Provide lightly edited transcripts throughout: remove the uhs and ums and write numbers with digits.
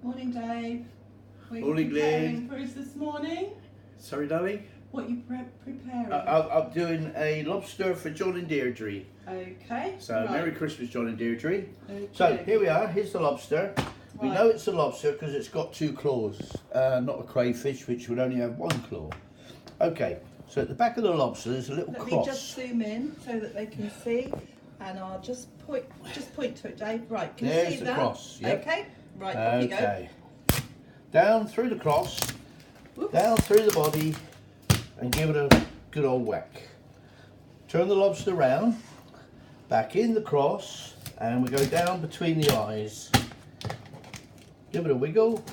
Morning, Dave. What are you Morning, preparing Lynn. for us this morning? Sorry, darling? What are you preparing? I'm doing a lobster for John and Deirdre. Okay. So, right. Merry Christmas, John and Deirdre. Okay. So, here we are. Here's the lobster. We know it's a lobster because it's got 2 claws, not a crayfish, which would only have 1 claw. Okay, so at the back of the lobster there's a little cross. Let me just zoom in so that they can see, and I'll just point to it, Dave. Right, can you see that? There's the cross, yep. Okay, right, off you go. Down through the cross, Whoops. down through the body, and give it a good old whack. Turn the lobster round, back in the cross, and we go down between the eyes. Give it a wiggle,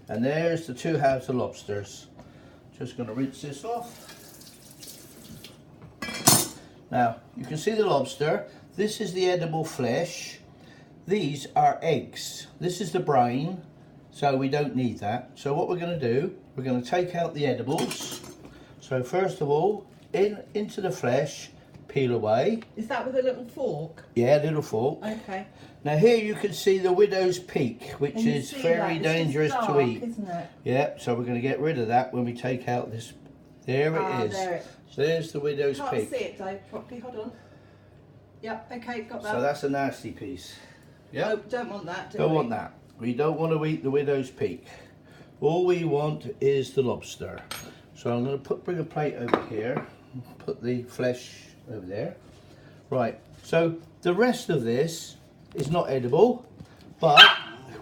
and there's the 2 halves of lobsters. Just going to rinse this off. Now, you can see the lobster. This is the edible flesh. These are eggs. This is the brain, so we don't need that. So what we're going to do, we're going to take out the edibles. So first of all, into the flesh, peel away. Is that with a little fork? Yeah, little fork. Okay. Now here you can see the widow's peak, which Can you is see very that? dangerous It's just to dark, eat. isn't it? Yeah, so we're going to get rid of that when we take out this. There it is. There it. So there's the widow's Can't peak. see it, Dave, properly. Hold on. Yep. Okay, got that. So that's a nasty piece. Yeah. Nope, don't want that. Don't want that. We don't want to eat the widow's peak. All we want is the lobster. So I'm going to bring a plate over here. Put the flesh over there. Right. So the rest of this is not edible, but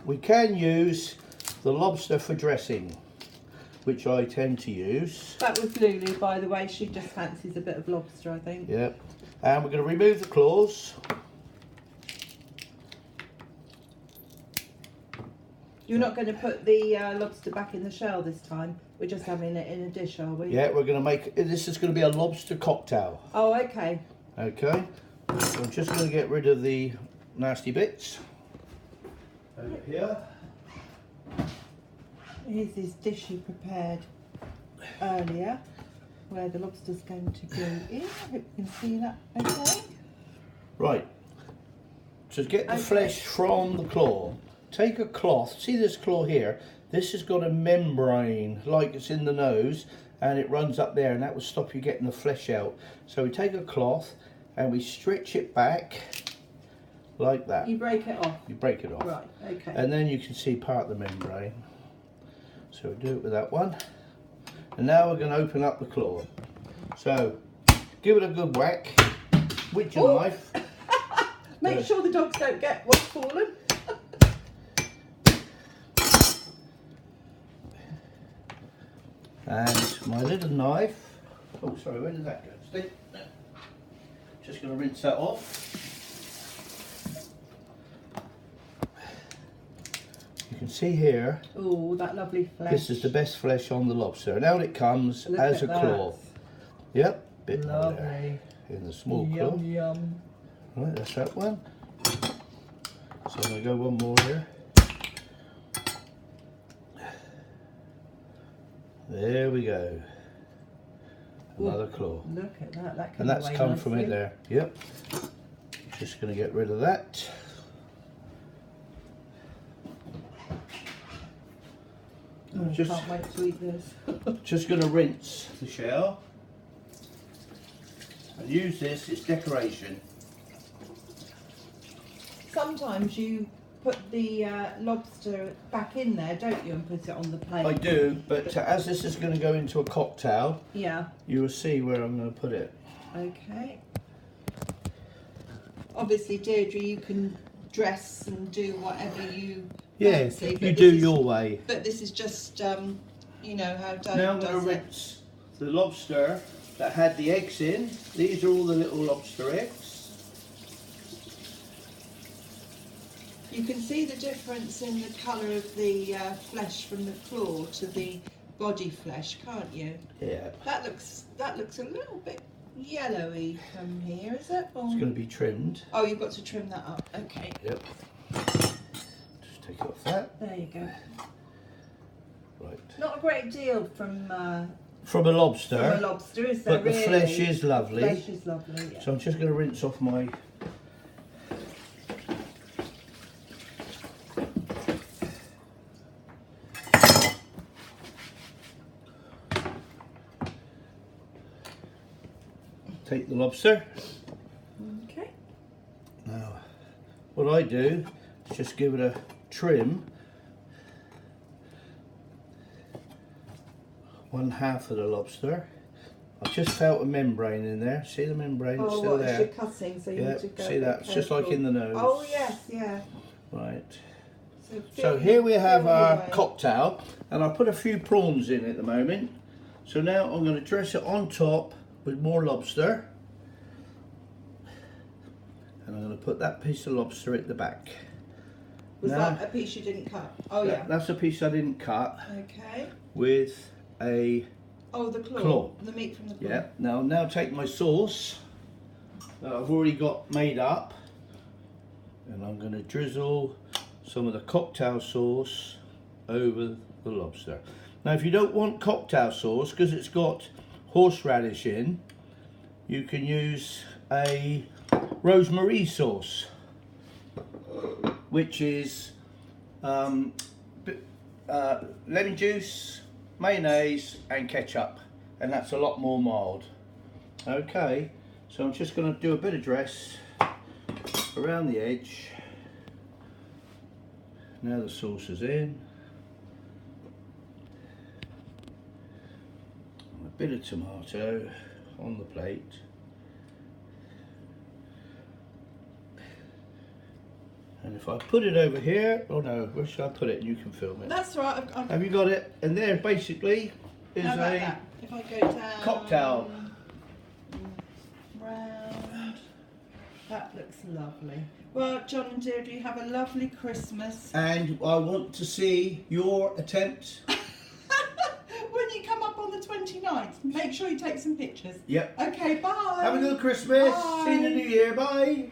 we can use the lobster for dressing, which I tend to use. That was Lulu, by the way. She just fancies a bit of lobster, I think. Yep. And we're going to remove the claws. You're not going to put the lobster back in the shell this time? We're just having it in a dish, are we? Yeah, we're going to make, this is going to be a lobster cocktail. Oh, okay. Okay. So I'm just going to get rid of the nasty bits. Over here. Here's this dish you prepared earlier, where the lobster's going to go in. I hope you can see that okay. Right. So get the flesh from the claw. Take a cloth. See this claw here? This has got a membrane, like it's in the nose, and it runs up there, and that will stop you getting the flesh out. So we take a cloth and we stretch it back like that. You break it off? You break it off. Right, okay. And then you can see part of the membrane. So we'll do it with that one. And now we're going to open up the claw. So give it a good whack with your knife. Make sure the dogs don't get what's fallen. And my little knife. Oh, sorry, where did that go? Steve? No. Just going to rinse that off. You can see here. Oh, that lovely flesh. This is the best flesh on the lobster. And out it comes as a claw. Yep, bit more there in the small claw. Yum. Right, that's that one. So I'm going to go one more here. There we go. Another claw. Look at that. That And that's come from in there. Yep. Just going to get rid of that. Oh, can't wait to eat this. Just going to rinse the shell and use this. It's decoration. Sometimes you put the lobster back in there, don't you, and put it on the plate? I do, but as this is going to go into a cocktail, yeah, you will see where I'm going to put it. Okay. Obviously, Deirdre, you can dress and do whatever you fancy. You do your way. But this is just, you know, how Dave Now I'm going does to it. rinse the lobster that had the eggs in. These are all the little lobster eggs. You can see the difference in the colour of the flesh from the claw to the body flesh, can't you? Yeah. That looks a little bit yellowy from here, is it? Or... It's going to be trimmed. Oh, you've got to trim that up. Okay. Yep. Just take off that. There you go. Right. Not a great deal from a lobster. From a lobster, is there? But the flesh is lovely. The flesh is lovely. Yeah. So I'm just going to rinse off my. take the lobster. Okay. Now, what I do is just give it a trim. One half of the lobster. I just felt a membrane in there. See the membrane Oh, still what, there? you're cutting, so you Yeah, need to go see that? It's just like in the nose. Oh, yes, yeah. Right. So, So here we have our away. cocktail, and I put a few prawns in at the moment. So now I'm going to dress it on top with more lobster. And I'm going to put that piece of lobster at the back. Was now, that a piece you didn't cut? Oh, yeah. That's a piece I didn't cut. Okay. With a Oh, the claw. claw. The meat from the claw. Yeah. Now take my sauce that I've already got made up, and I'm going to drizzle some of the cocktail sauce over the lobster. Now, if you don't want cocktail sauce because it's got horseradish in, you can use a rosemary sauce, which is lemon juice, mayonnaise and ketchup, and that's a lot more mild. Okay, so I'm just going to do a bit of dress around the edge. Now the sauce is in. A bit of tomato on the plate. And if I put it over here, oh no, where should I put it? You can film it. That's right. Have you got it? And there basically is How about a that? If I go down, cocktail. Round. That looks lovely. Well, John and Deirdre, you have a lovely Christmas. And I want to see your attempt. When you come up on the 29th, make sure you take some pictures. Yep. Okay, bye. Have a good Christmas. Bye. See you in the new year. Bye.